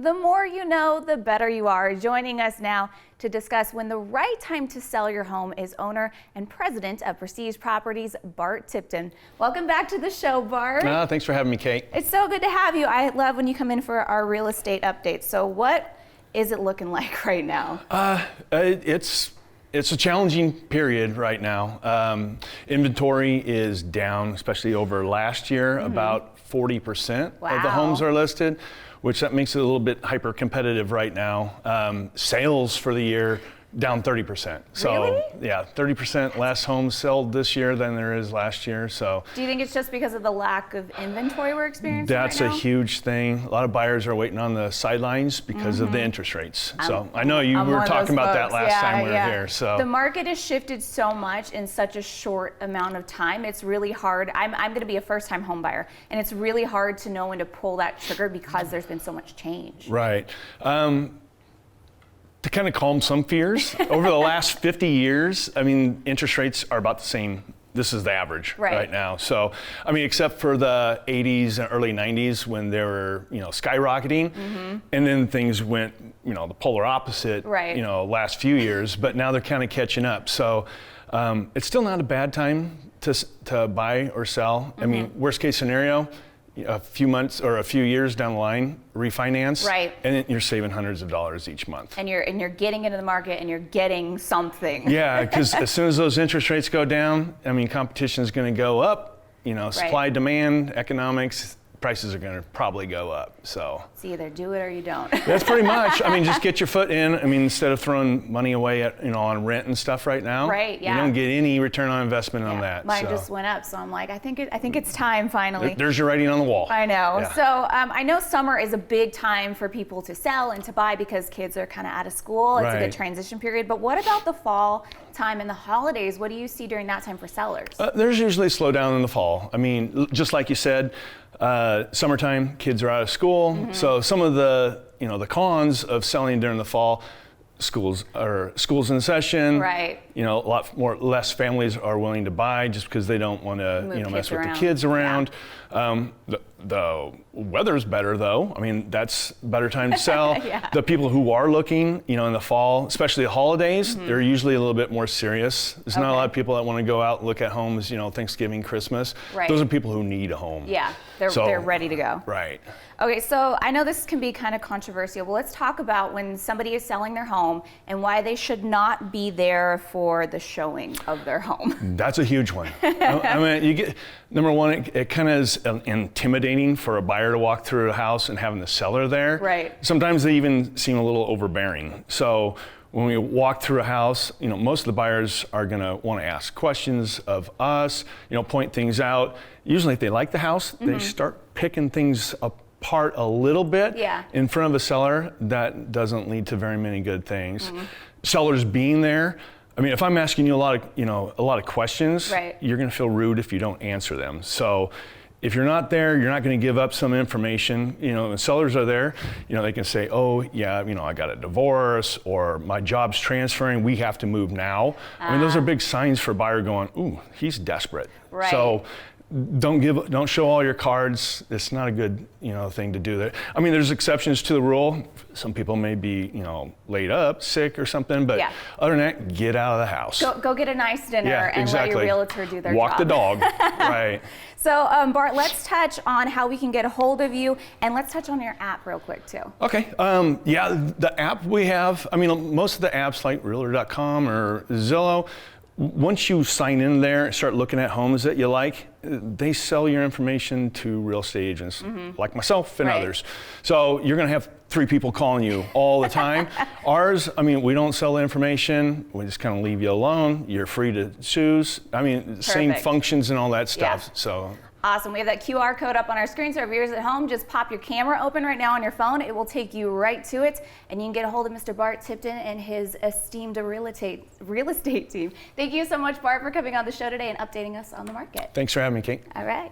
The more you know, the better you are. Joining us now to discuss when the right time to sell your home is owner and president of Prestige Properties, Bart Tipton. Welcome back to the show, Bart. Thanks for having me, Kate. It's so good to have you. I love when you come in for our real estate updates. So what is it looking like right now? It's a challenging period right now. Inventory is down, especially over last year. About 40% of the homes are listed, which that makes it a little bit hyper competitive right now. Sales for the year down 30%. So really? Yeah, 30% less homes sold this year than there is last year. So do you think it's just because of the lack of inventory we're experiencing that's right now? a huge thing. A lot of buyers are waiting on the sidelines because of the interest rates. So I know you were talking about that last time we were here. So the market has shifted so much in such a short amount of time. It's really hard. I'm going to be a first-time home buyer, and it's really hard to know when to pull that trigger because there's been so much change. Right. To kind of calm some fears, over the last 50 years, I mean, interest rates are about the same. This is the average right now. So, I mean, except for the 80s and early 90s when they were, skyrocketing, and then things went, the polar opposite, last few years, but now they're kind of catching up. So, it's still not a bad time to buy or sell. I mean, worst case scenario, a few months or a few years down the line, refinance, and you're saving hundreds of dollars each month. And you're getting into the market and you're getting something. Yeah, because as soon as those interest rates go down, I mean, competition is going to go up. Supply, demand, economics, prices are going to probably go up. So it's either do it or you don't. That's pretty much. I mean, just get your foot in. I mean, instead of throwing money away at on rent and stuff right now, you don't get any return on investment on that. Mine just went up, so I'm like, I think it's time finally. There's your writing on the wall. I know. Yeah. So I know summer is a big time for people to sell and to buy because kids are kind of out of school. It's a good transition period. But what about the fall time and the holidays? What do you see during that time for sellers? There's usually a slowdown in the fall. I mean, just like you said. Summertime, kids are out of school, so some of the the cons of selling during the fall, schools in session. Right. A lot less families are willing to buy just because they don't want to mess with the kids around. The weather's better though. I mean, that's a better time to sell. The people who are looking, in the fall, especially the holidays, they're usually a little bit more serious. There's not a lot of people that want to go out and look at homes, Thanksgiving, Christmas. Those are people who need a home. Yeah, they're ready to go. Right. Okay, so I know this can be kind of controversial, but let's talk about when somebody is selling their home and why they should not be there for the showing of their home. That's a huge one. I mean, number one, it kind of is intimidating for a buyer to walk through a house and having the seller there. Right. Sometimes they even seem a little overbearing. So when we walk through a house, most of the buyers are going to want to ask questions of us, point things out. Usually if they like the house, they start picking things apart a little bit in front of a seller. That doesn't lead to very many good things. Sellers being there, I mean, if I'm asking you a lot of questions, you're going to feel rude if you don't answer them. So if you're not there, you're not going to give up some information. The sellers are there, they can say, oh yeah, I got a divorce or my job's transferring, we have to move now. I mean, those are big signs for a buyer going, ooh, he's desperate. So don't show all your cards. It's not a good, thing to do there. I mean, there's exceptions to the rule. Some people may be, laid up, sick or something, but other than that, get out of the house. Go get a nice dinner and let your realtor do their job. Walk the dog, right. So, Bart, let's touch on how we can get a hold of you, and let's touch on your app real quick, too. Okay. The app we have, I mean, most of the apps like Realtor.com or Zillow, once you sign in there and start looking at homes that you like, they sell your information to real estate agents like myself and others. So you're going to have 3 people calling you all the time. Ours, I mean, we don't sell the information. We just kind of leave you alone. You're free to choose. I mean, same functions and all that stuff. So. Awesome. We have that QR code up on our screen, so our viewers at home, just pop your camera open right now on your phone. It will take you right to it, and you can get a hold of Mr. Bart Tipton and his esteemed real estate team. Thank you so much, Bart, for coming on the show today and updating us on the market. Thanks for having me, Kate. All right.